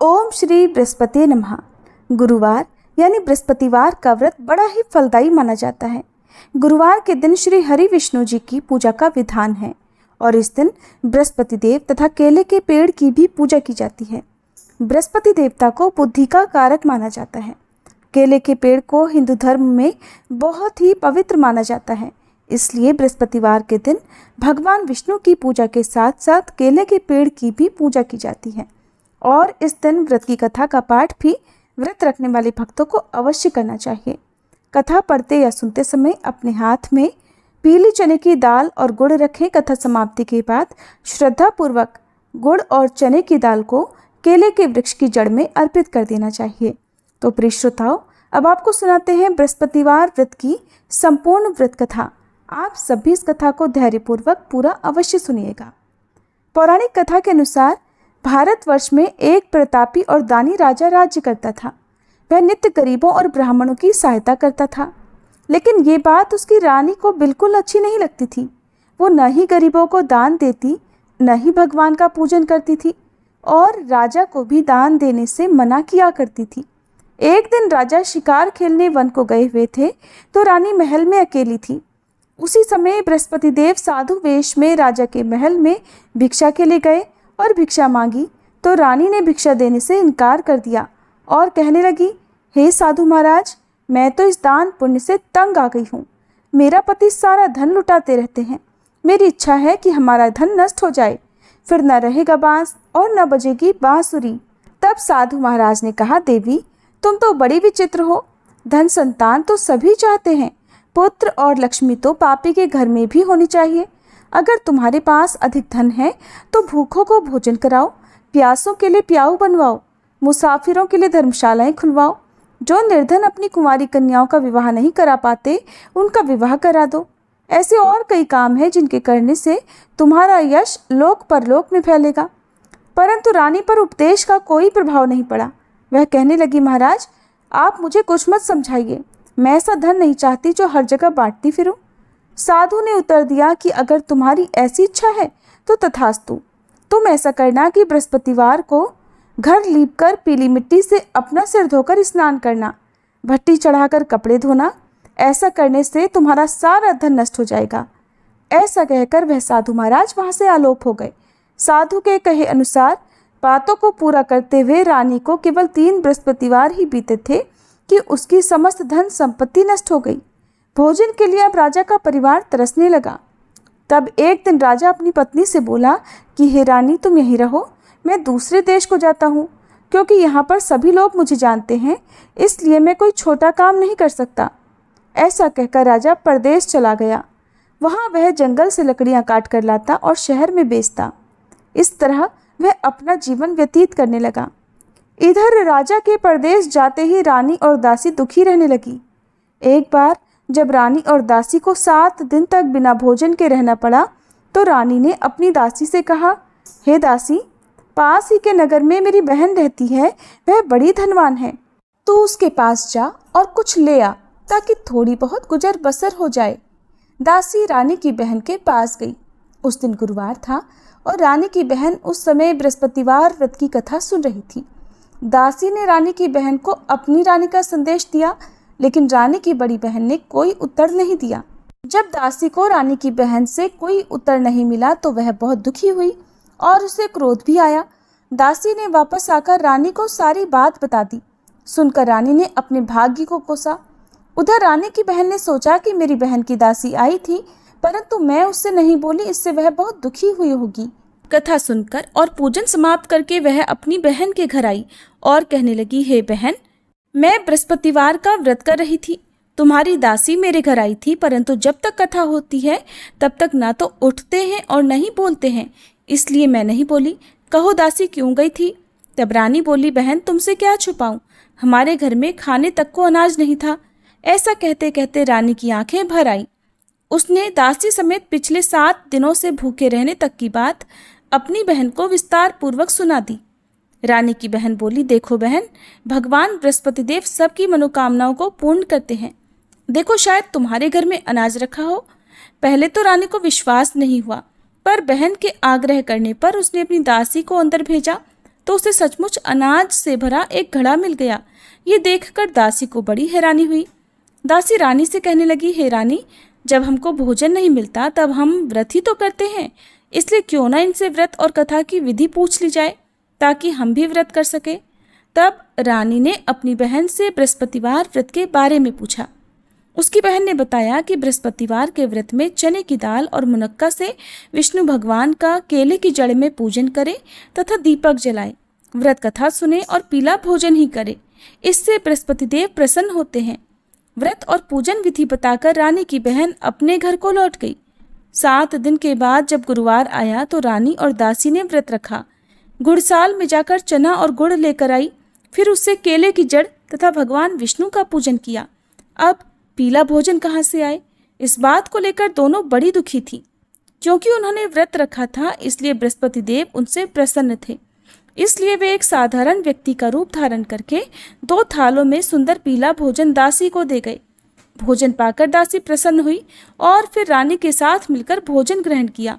ओम श्री बृहस्पति नमः। गुरुवार यानी बृहस्पतिवार का व्रत बड़ा ही फलदायी माना जाता है। गुरुवार के दिन श्री हरि विष्णु जी की पूजा का विधान है और इस दिन बृहस्पति देव तथा केले के पेड़ की भी पूजा की जाती है। बृहस्पति देवता को बुद्धि का कारक माना जाता है। केले के पेड़ को हिंदू धर्म में बहुत ही पवित्र माना जाता है, इसलिए बृहस्पतिवार के दिन भगवान विष्णु की पूजा के साथ साथ केले के पेड़ की भी पूजा की जाती है। और इस दिन व्रत की कथा का पाठ भी व्रत रखने वाले भक्तों को अवश्य करना चाहिए। कथा पढ़ते या सुनते समय अपने हाथ में पीली चने की दाल और गुड़ रखें। कथा समाप्ति के बाद श्रद्धापूर्वक गुड़ और चने की दाल को केले के वृक्ष की जड़ में अर्पित कर देना चाहिए। तो प्रिय श्रोताओं, अब आपको सुनाते हैं बृहस्पतिवार व्रत की संपूर्ण व्रत कथा। आप सभी इस कथा को धैर्यपूर्वक पूरा अवश्य सुनिएगा। पौराणिक कथा के अनुसार भारतवर्ष में एक प्रतापी और दानी राजा राज्य करता था। वह नित्य गरीबों और ब्राह्मणों की सहायता करता था, लेकिन ये बात उसकी रानी को बिल्कुल अच्छी नहीं लगती थी। वो न ही गरीबों को दान देती, न ही भगवान का पूजन करती थी और राजा को भी दान देने से मना किया करती थी। एक दिन राजा शिकार खेलने वन को गए हुए थे तो रानी महल में अकेली थी। उसी समय बृहस्पति देव साधु वेश में राजा के महल में भिक्षा के लिए गए और भिक्षा मांगी तो रानी ने भिक्षा देने से इनकार कर दिया और कहने लगी, हे साधु महाराज, मैं तो इस दान पुण्य से तंग आ गई हूँ। मेरा पति सारा धन लुटाते रहते हैं। मेरी इच्छा है कि हमारा धन नष्ट हो जाए, फिर न रहेगा बांस और न बजेगी बांसुरी। तब साधु महाराज ने कहा, देवी तुम तो बड़ी विचित्र हो। धन संतान तो सभी चाहते हैं, पुत्र और लक्ष्मी तो पापी के घर में भी होनी चाहिए। अगर तुम्हारे पास अधिक धन है तो भूखों को भोजन कराओ, प्यासों के लिए प्याऊ बनवाओ, मुसाफिरों के लिए धर्मशालाएं खुलवाओ। जो निर्धन अपनी कुंवारी कन्याओं का विवाह नहीं करा पाते, उनका विवाह करा दो। ऐसे और कई काम हैं जिनके करने से तुम्हारा यश लोक परलोक में फैलेगा। परंतु रानी पर उपदेश का कोई प्रभाव नहीं पड़ा। वह कहने लगी, महाराज आप मुझे कुछ मत समझाइए, मैं ऐसा धन नहीं चाहती जो हर जगह बांटती फिरूं। साधु ने उत्तर दिया कि अगर तुम्हारी ऐसी इच्छा है तो तथास्तु। तुम ऐसा करना कि बृहस्पतिवार को घर लीपकर पीली मिट्टी से अपना सिर धोकर स्नान करना, भट्टी चढ़ाकर कपड़े धोना। ऐसा करने से तुम्हारा सारा धन नष्ट हो जाएगा। ऐसा कहकर वह साधु महाराज वहां से आलोप हो गए। साधु के कहे अनुसार बातों को पूरा करते हुए रानी को केवल 3 बृहस्पतिवार ही बीते थे कि उसकी समस्त धन संपत्ति नष्ट हो गई। भोजन के लिए अब राजा का परिवार तरसने लगा। तब एक दिन राजा अपनी पत्नी से बोला कि हे रानी, तुम यहीं रहो, मैं दूसरे देश को जाता हूँ, क्योंकि यहाँ पर सभी लोग मुझे जानते हैं, इसलिए मैं कोई छोटा काम नहीं कर सकता। ऐसा कहकर राजा परदेश चला गया। वहाँ वह जंगल से लकड़ियाँ काट कर लाता और शहर में बेचता। इस तरह वह अपना जीवन व्यतीत करने लगा। इधर राजा के परदेश जाते ही रानी और दासी दुखी रहने लगी। एक बार जब रानी और दासी को 7 दिन तक बिना भोजन के रहना पड़ा तो रानी ने अपनी दासी से कहा, हे दासी, पास ही के नगर में मेरी बहन रहती है, वह बड़ी धनवान है। तू उसके पास जा और कुछ ले आ ताकि थोड़ी बहुत गुजर बसर हो जाए। दासी रानी की बहन के पास गई। उस दिन गुरुवार था और रानी की बहन उस समय बृहस्पतिवार व्रत की कथा सुन रही थी। दासी ने रानी की बहन को अपनी रानी का संदेश दिया, लेकिन रानी की बड़ी बहन ने कोई उत्तर नहीं दिया। जब दासी को रानी की बहन से कोई उत्तर नहीं मिला तो वह बहुत दुखी हुई और उसे क्रोध भी आया। दासी ने वापस आकर रानी को सारी बात बता दी। सुनकर रानी ने अपने भाग्य को कोसा। उधर रानी की बहन ने सोचा कि मेरी बहन की दासी आई थी, परंतु मैं उससे नहीं बोली, इससे वह बहुत दुखी हुई होगी। कथा सुनकर और पूजन समाप्त करके वह अपनी बहन के घर आई और कहने लगी, हे बहन, मैं बृहस्पतिवार का व्रत कर रही थी। तुम्हारी दासी मेरे घर आई थी, परंतु जब तक कथा होती है तब तक ना तो उठते हैं और न ही बोलते हैं, इसलिए मैं नहीं बोली। कहो दासी क्यों गई थी? तब रानी बोली, बहन तुमसे क्या छुपाऊं, हमारे घर में खाने तक को अनाज नहीं था। ऐसा कहते कहते रानी की आंखें भर आई। उसने दासी समेत पिछले 7 दिनों से भूखे रहने तक की बात अपनी बहन को विस्तार पूर्वक सुना दी। रानी की बहन बोली, देखो बहन, भगवान बृहस्पति देव सबकी मनोकामनाओं को पूर्ण करते हैं। देखो शायद तुम्हारे घर में अनाज रखा हो। पहले तो रानी को विश्वास नहीं हुआ, पर बहन के आग्रह करने पर उसने अपनी दासी को अंदर भेजा तो उसे सचमुच अनाज से भरा एक घड़ा मिल गया। ये देखकर दासी को बड़ी हैरानी हुई। दासी रानी से कहने लगी, हे रानी, जब हमको भोजन नहीं मिलता तब हम व्रत ही तो करते हैं, इसलिए क्यों ना इनसे व्रत और कथा की विधि पूछ ली जाए ताकि हम भी व्रत कर सके। तब रानी ने अपनी बहन से बृहस्पतिवार व्रत के बारे में पूछा। उसकी बहन ने बताया कि बृहस्पतिवार के व्रत में चने की दाल और मुनक्का से विष्णु भगवान का केले की जड़ में पूजन करे तथा दीपक जलाए, व्रत कथा सुने और पीला भोजन ही करे। इससे बृहस्पति देव प्रसन्न होते हैं। व्रत और पूजन विधि बताकर रानी की बहन अपने घर को लौट गई। 7 दिन के बाद जब गुरुवार आया तो रानी और दासी ने व्रत रखा। गुड़साल में जाकर चना और गुड़ लेकर आई, फिर उससे केले की जड़ तथा भगवान विष्णु का पूजन किया। अब पीला भोजन कहाँ से आए, इस बात को लेकर दोनों बड़ी दुखी थी। क्योंकि उन्होंने व्रत रखा था इसलिए बृहस्पति देव उनसे प्रसन्न थे। इसलिए वे एक साधारण व्यक्ति का रूप धारण करके 2 थालों में सुंदर पीला भोजन दासी को दे गए। भोजन पाकर दासी प्रसन्न हुई और फिर रानी के साथ मिलकर भोजन ग्रहण किया।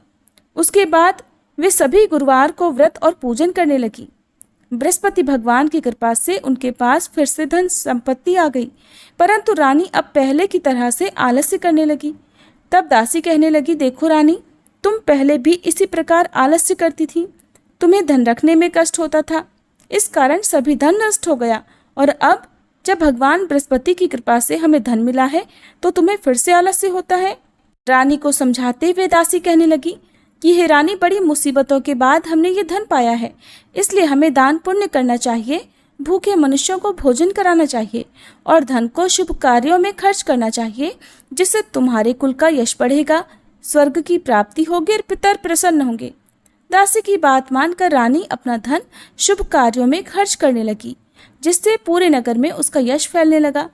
उसके बाद वे सभी गुरुवार को व्रत और पूजन करने लगी। बृहस्पति भगवान की कृपा से उनके पास फिर से धन संपत्ति आ गई, परंतु रानी अब पहले की तरह से आलस्य करने लगी। तब दासी कहने लगी, देखो रानी, तुम पहले भी इसी प्रकार आलस्य करती थी। तुम्हें धन रखने में कष्ट होता था, इस कारण सभी धन नष्ट हो गया, और अब जब भगवान बृहस्पति की कृपा से हमें धन मिला है तो तुम्हें फिर से आलस्य होता है। रानी को समझाते हुए दासी कहने लगी कि हे रानी, बड़ी मुसीबतों के बाद हमने ये धन पाया है, इसलिए हमें दान पुण्य करना चाहिए, भूखे मनुष्यों को भोजन कराना चाहिए और धन को शुभ कार्यों में खर्च करना चाहिए, जिससे तुम्हारे कुल का यश बढ़ेगा, स्वर्ग की प्राप्ति होगी और पितर प्रसन्न होंगे। दासी की बात मानकर रानी अपना धन शुभ कार्यों में खर्च करने लगी, जिससे पूरे नगर में उसका यश फैलने लगा।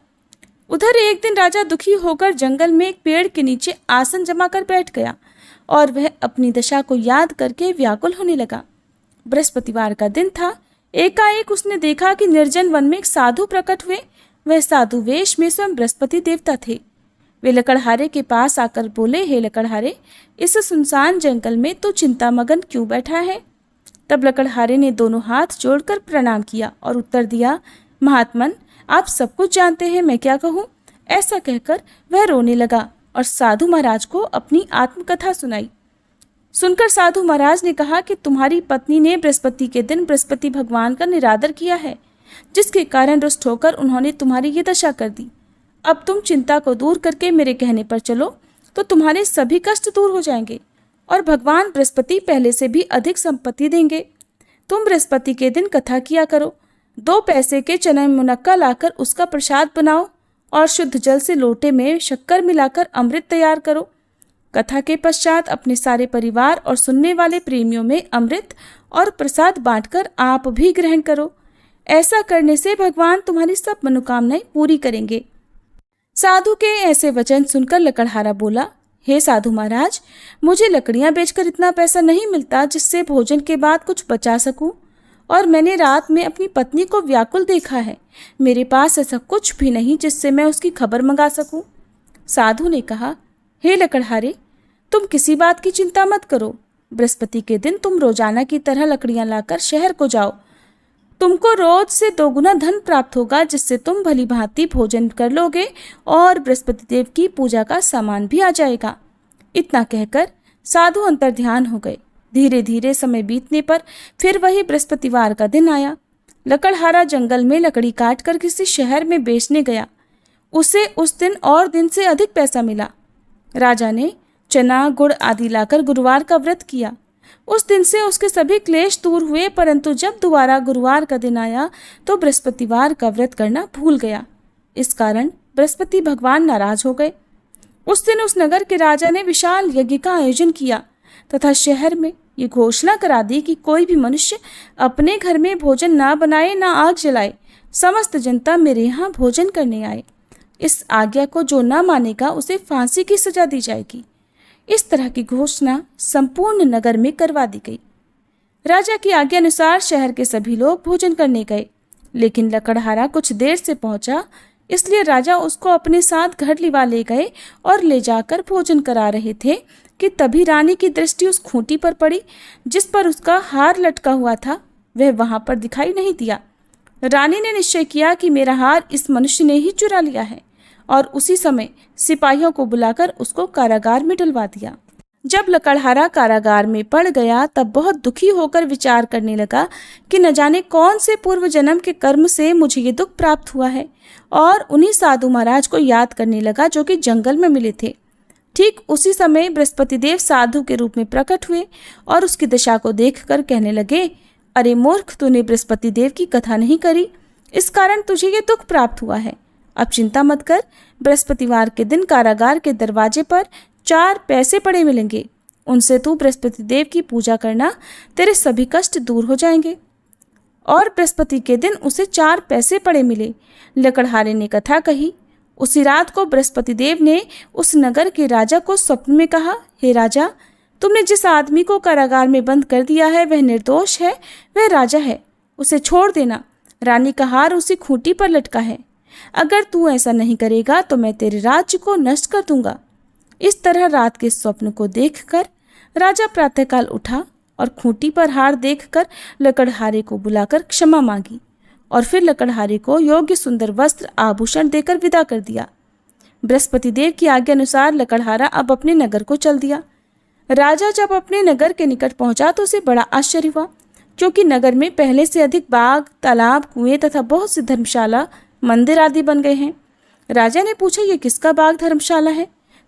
उधर एक दिन राजा दुखी होकर जंगल में एक पेड़ के नीचे आसन जमा कर बैठ गया और वह अपनी दशा को याद करके व्याकुल होने लगा। बृहस्पतिवार का दिन था। एकाएक उसने देखा कि निर्जन वन में एक साधु प्रकट हुए। वह साधु वेश में स्वयं बृहस्पति देवता थे। वे लकड़हारे के पास आकर बोले, हे लकड़हारे, इस सुनसान जंगल में तो चिंतामगन क्यों बैठा है? तब लकड़हारे ने दोनों हाथ जोड़कर प्रणाम किया और उत्तर दिया, महात्मन, आप सब कुछ जानते हैं, मैं क्या कहूँ? ऐसा कहकर वह रोने लगा और साधु महाराज को अपनी आत्मकथा सुनाई। सुनकर साधु महाराज ने कहा कि तुम्हारी पत्नी ने बृहस्पति के दिन बृहस्पति भगवान का निरादर किया है, जिसके कारण रुष्ट होकर उन्होंने तुम्हारी ये दशा कर दी। अब तुम चिंता को दूर करके मेरे कहने पर चलो तो तुम्हारे सभी कष्ट दूर हो जाएंगे और भगवान बृहस्पति पहले से भी अधिक संपत्ति देंगे। तुम बृहस्पति के दिन कथा किया करो, 2 पैसे के चने मुनक्का लाकर उसका प्रसाद बनाओ और शुद्ध जल से लोटे में शक्कर मिलाकर अमृत तैयार करो। कथा के पश्चात अपने सारे परिवार और सुनने वाले प्रेमियों में अमृत और प्रसाद बांटकर आप भी ग्रहण करो। ऐसा करने से भगवान तुम्हारी सब मनोकामनाएं पूरी करेंगे। साधु के ऐसे वचन सुनकर लकड़हारा बोला, हे साधु महाराज, मुझे लकड़ियां बेचकर इतना पैसा नहीं मिलता जिससे भोजन के बाद कुछ बचा सकूं, और मैंने रात में अपनी पत्नी को व्याकुल देखा है। मेरे पास ऐसा कुछ भी नहीं जिससे मैं उसकी खबर मंगा सकूं। साधु ने कहा, हे लकड़हारे, तुम किसी बात की चिंता मत करो। बृहस्पति के दिन तुम रोजाना की तरह लकड़ियां लाकर शहर को जाओ। तुमको रोज से 2 गुना धन प्राप्त होगा, जिससे तुम भली भांति भोजन कर लोगे और बृहस्पति देव की पूजा का सामान भी आ जाएगा। इतना कहकर साधु अंतर्ध्यान हो गए। धीरे धीरे समय बीतने पर फिर वही बृहस्पतिवार का दिन आया। लकड़हारा जंगल में लकड़ी काट कर किसी शहर में बेचने गया। उसे उस दिन और दिन से अधिक पैसा मिला। राजा ने चना गुड़ आदि लाकर गुरुवार का व्रत किया। उस दिन से उसके सभी क्लेश दूर हुए, परंतु जब दोबारा गुरुवार का दिन आया तो बृहस्पतिवार का व्रत करना भूल गया। इस कारण बृहस्पति भगवान नाराज हो गए। उस दिन उस नगर के राजा ने विशाल यज्ञ का आयोजन किया तथा शहर में ये घोषणा करा दी कि कोई भी मनुष्य अपने घर में भोजन ना बनाए, ना आग जलाए। समस्त जनता मेरे यहाँ भोजन करने आए। इस आज्ञा को जो ना मानेगा उसे फांसी की सजा दी जाएगी। इस तरह की घोषणा संपूर्ण नगर में करवा दी गई। राजा की आज्ञा अनुसार शहर के सभी लोग भोजन करने गए, लेकिन लकड़हारा कुछ देर से पहुंचा, इसलिए राजा उसको अपने साथ घर लिवा ले गए और ले जाकर भोजन करा रहे थे कि तभी रानी की दृष्टि उस खूंटी पर पड़ी जिस पर उसका हार लटका हुआ था। वह वहां पर दिखाई नहीं दिया। रानी ने निश्चय किया कि मेरा हार इस मनुष्य ने ही चुरा लिया है और उसी समय सिपाहियों को बुलाकर उसको कारागार में डलवा दिया। जब लकड़हारा कारागार में पड़ गया तब बहुत दुखी होकर विचार करने लगा कि न जाने कौन से पूर्व जन्म के कर्म से मुझे ये दुख प्राप्त हुआ है, और उन्हीं साधु महाराज को याद करने लगा जो कि जंगल में मिले थे। ठीक उसी समय बृहस्पति देव साधु के रूप में प्रकट हुए और उसकी दशा को देखकर कहने लगे, अरे मूर्ख, तूने बृहस्पति देव की कथा नहीं करी, इस कारण तुझे ये दुख प्राप्त हुआ है। अब चिंता मत कर, बृहस्पतिवार के दिन कारागार के दरवाजे पर 4 पैसे पड़े मिलेंगे, उनसे तू बृहस्पति देव की पूजा करना, तेरे सभी कष्ट दूर हो जाएंगे। और बृहस्पति के दिन उसे 4 पैसे पड़े मिले। लकड़हारे ने कथा कही। उसी रात को बृहस्पति देव ने उस नगर के राजा को स्वप्न में कहा, हे राजा, तुमने जिस आदमी को कारागार में बंद कर दिया है वह निर्दोष है, वह राजा है, उसे छोड़ देना। रानी का हार उसी खूंटी पर लटका है। अगर तू ऐसा नहीं करेगा तो मैं तेरे राज्य को नष्ट कर दूंगा। इस तरह रात के स्वप्न को देखकर राजा प्रातःकाल उठा और खूंटी पर हार देखकर लकड़हारे को बुलाकर क्षमा मांगी और फिर लकड़हारे को योग्य सुंदर वस्त्र आभूषण देकर विदा कर दिया। बृहस्पति देव की आज्ञा अनुसार लकड़हारा अब अपने नगर को चल दिया। राजा जब अपने नगर के निकट पहुंचा तो उसे बड़ा आश्चर्य हुआ, क्योंकि नगर में पहले से अधिक बाग, तालाब, कुएं तथा बहुत सी धर्मशाला, मंदिर आदि बन गए हैं। राजा ने पूछा, ये किसका बाग धर्मशाला है?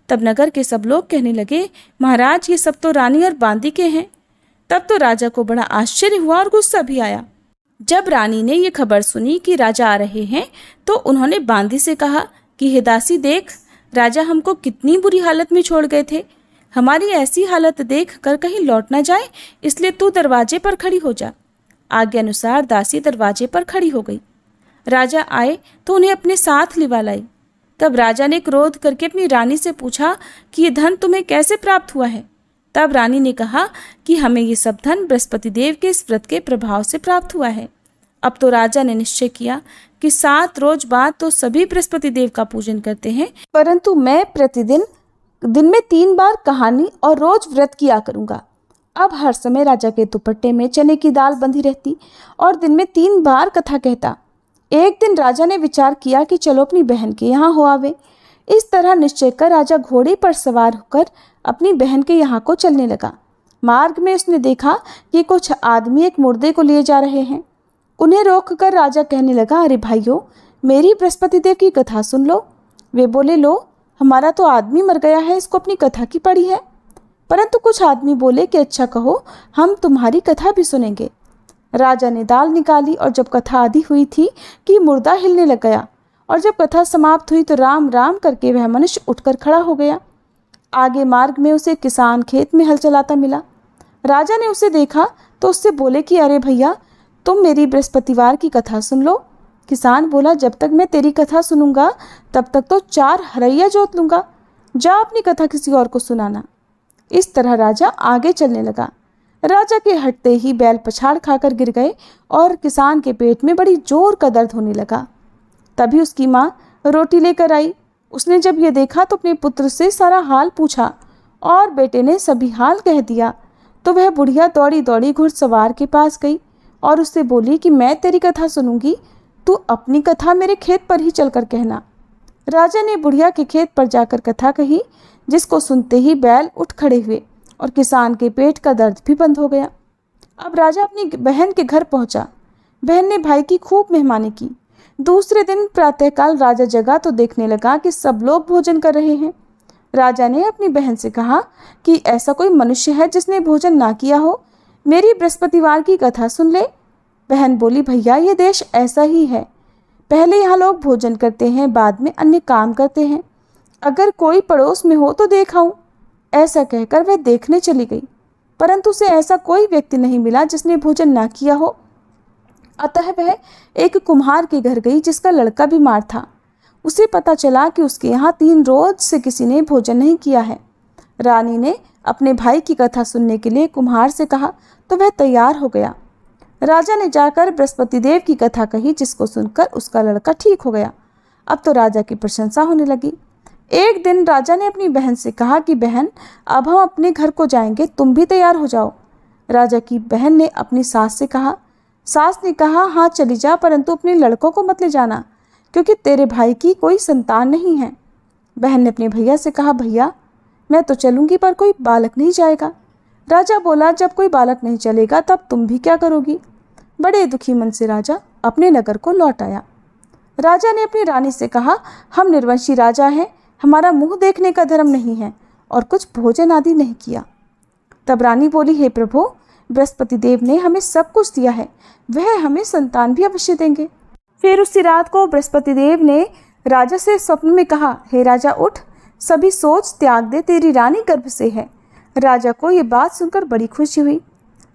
तब नगर के सब लोग कहने लगे, महाराज, ये सब तो रानी और बांदी के हैं। तब तो राजा को बड़ा आश्चर्य हुआ और गुस्सा भी आया। जब रानी ने ये खबर सुनी कि राजा आ रहे हैं तो उन्होंने बांदी से कहा कि हे दासी, देख, राजा हमको कितनी बुरी हालत में छोड़ गए थे। हमारी ऐसी हालत देख कर कहीं लौट ना जाए, इसलिए तू दरवाजे पर खड़ी हो जा। आज्ञा अनुसार दासी दरवाजे पर खड़ी हो गई। राजा आए तो उन्हें अपने साथ लिवा लाई। तब राजा ने क्रोध करके अपनी रानी से पूछा कि ये धन तुम्हें कैसे प्राप्त हुआ है? तब रानी ने कहा कि हमें ये सब धन बृहस्पति देव के इस व्रत के प्रभाव से प्राप्त हुआ है। अब तो राजा ने निश्चय किया कि 7 रोज बाद तो सभी बृहस्पति देव का पूजन करते हैं, परंतु मैं प्रतिदिन दिन में 3 बार कहानी और रोज व्रत किया करूंगा। अब हर समय राजा के दुपट्टे में चने की दाल बंधी रहती और दिन में 3 बार कथा कहता। एक दिन राजा ने विचार किया कि चलो अपनी बहन के यहाँ हो आवे। इस तरह निश्चय कर राजा घोड़े पर सवार होकर अपनी बहन के यहाँ को चलने लगा। मार्ग में उसने देखा कि कुछ आदमी एक मुर्दे को लिए जा रहे हैं। उन्हें रोककर राजा कहने लगा, अरे भाइयों, मेरी बृहस्पति देव की कथा सुन लो। वे बोले, लो, हमारा तो आदमी मर गया है, इसको अपनी कथा की पड़ी है। परंतु कुछ आदमी बोले कि अच्छा कहो, हम तुम्हारी कथा भी सुनेंगे। राजा ने दाल निकाली और जब कथा आधी हुई थी कि मुर्दा हिलने लग गया, और जब कथा समाप्त हुई तो राम राम करके वह मनुष्य उठकर खड़ा हो गया। आगे मार्ग में उसे किसान खेत में हल चलाता मिला। राजा ने उसे देखा तो उससे बोले कि अरे भैया, तुम मेरी बृहस्पतिवार की कथा सुन लो। किसान बोला, जब तक मैं तेरी कथा सुनूंगा तब तक तो 4 हरैया जोत लूंगा। जा अपनी कथा किसी और को सुनाना। इस तरह राजा आगे चलने लगा। राजा के हटते ही बैल पछाड़ खाकर गिर गए और किसान के पेट में बड़ी जोर का दर्द होने लगा। तभी उसकी माँ रोटी लेकर आई। उसने जब ये देखा तो अपने पुत्र से सारा हाल पूछा और बेटे ने सभी हाल कह दिया। तो वह बुढ़िया दौड़ी दौड़ी घुड़सवार के पास गई और उससे बोली कि मैं तेरी कथा सुनूंगी, तू अपनी कथा मेरे खेत पर ही चलकर कहना। राजा ने बुढ़िया के खेत पर जाकर कथा कही, जिसको सुनते ही बैल उठ खड़े हुए और किसान के पेट का दर्द भी बंद हो गया। अब राजा अपनी बहन के घर पहुंचा। बहन ने भाई की खूब मेहमानी की। दूसरे दिन प्रातःकाल राजा जगा तो देखने लगा कि सब लोग भोजन कर रहे हैं। राजा ने अपनी बहन से कहा कि ऐसा कोई मनुष्य है जिसने भोजन ना किया हो, मेरी बृहस्पतिवार की कथा सुन ले। बहन बोली, भैया, ये देश ऐसा ही है, पहले यहाँ लोग भोजन करते हैं, बाद में अन्य काम करते हैं। अगर कोई पड़ोस में हो तो देखाऊं। ऐसा कहकर वह देखने चली गई, परंतु उसे ऐसा कोई व्यक्ति नहीं मिला जिसने भोजन ना किया हो। अतः वह एक कुम्हार के घर गई जिसका लड़का बीमार था। उसे पता चला कि उसके यहाँ 3 रोज से किसी ने भोजन नहीं किया है। रानी ने अपने भाई की कथा सुनने के लिए कुम्हार से कहा तो वह तैयार हो गया। राजा ने जाकर बृहस्पति देव की कथा कही, जिसको सुनकर उसका लड़का ठीक हो गया। अब तो राजा की प्रशंसा होने लगी। एक दिन राजा ने अपनी बहन से कहा कि बहन, अब हम अपने घर को जाएंगे, तुम भी तैयार हो जाओ। राजा की बहन ने अपनी सास से कहा, सास ने कहा, हाँ चली जा, परंतु अपने लड़कों को मत ले जाना, क्योंकि तेरे भाई की कोई संतान नहीं है। बहन ने अपने भैया से कहा, भैया मैं तो चलूंगी पर कोई बालक नहीं जाएगा। राजा बोला, जब कोई बालक नहीं चलेगा तब तुम भी क्या करोगी। बड़े दुखी मन से राजा अपने नगर को लौट आया। राजा ने अपनी रानी से कहा, हम निर्वंशी राजा हैं, हमारा मुंह देखने का धर्म नहीं है और कुछ भोजन आदि नहीं किया। तब रानी बोली, हे प्रभु, बृहस्पति देव ने हमें सब कुछ दिया है, वह हमें संतान भी अवश्य देंगे। फिर उसी रात को बृहस्पति देव ने राजा से स्वप्न में कहा, हे राजा उठ, सभी सोच त्याग दे, तेरी रानी गर्भ से है। राजा को ये बात सुनकर बड़ी खुशी हुई।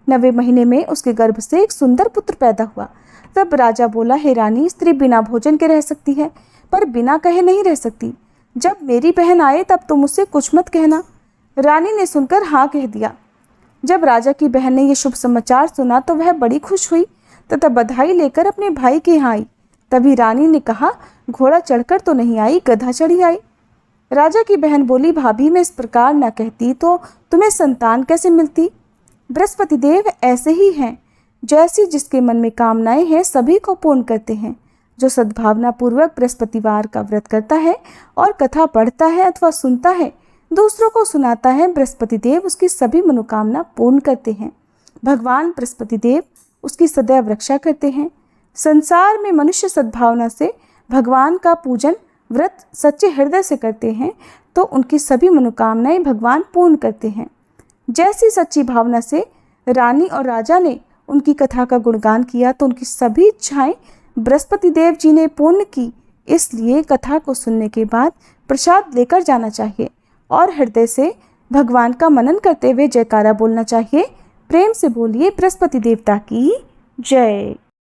9वें महीने में उसके गर्भ से एक सुंदर पुत्र पैदा हुआ। तब राजा बोला, हे रानी, स्त्री बिना भोजन के रह सकती है, पर बिना कहे नहीं रह सकती। जब मेरी बहन आए तब तुम उससे कुछ मत कहना। रानी ने सुनकर हाँ कह दिया। जब राजा की बहन ने यह शुभ समाचार सुना तो वह बड़ी खुश हुई तथा बधाई लेकर अपने भाई के यहाँ आई। तभी रानी ने कहा, घोड़ा चढ़कर तो नहीं आई, गधा चढ़ी आई। राजा की बहन बोली, भाभी मैं इस प्रकार न कहती तो तुम्हें संतान कैसे मिलती। बृहस्पति देव ऐसे ही हैं, जैसी जिसके मन में कामनाएं हैं सभी को पूर्ण करते हैं। जो सद्भावना पूर्वक बृहस्पतिवार का व्रत करता है और कथा पढ़ता है अथवा सुनता है, दूसरों को सुनाता है, बृहस्पति देव उसकी सभी मनोकामना पूर्ण करते हैं। भगवान बृहस्पति देव उसकी सदैव रक्षा करते हैं। संसार में मनुष्य सद्भावना से भगवान का पूजन व्रत सच्चे हृदय से करते हैं तो उनकी सभी मनोकामनाएं भगवान पूर्ण करते हैं। जैसी सच्ची भावना से रानी और राजा ने उनकी कथा का गुणगान किया तो उनकी सभी इच्छाएं बृहस्पति देव जी ने पूर्ण की। इसलिए कथा को सुनने के बाद प्रसाद लेकर जाना चाहिए और हृदय से भगवान का मनन करते हुए जयकारा बोलना चाहिए। प्रेम से बोलिए, बृहस्पति देवता की जय।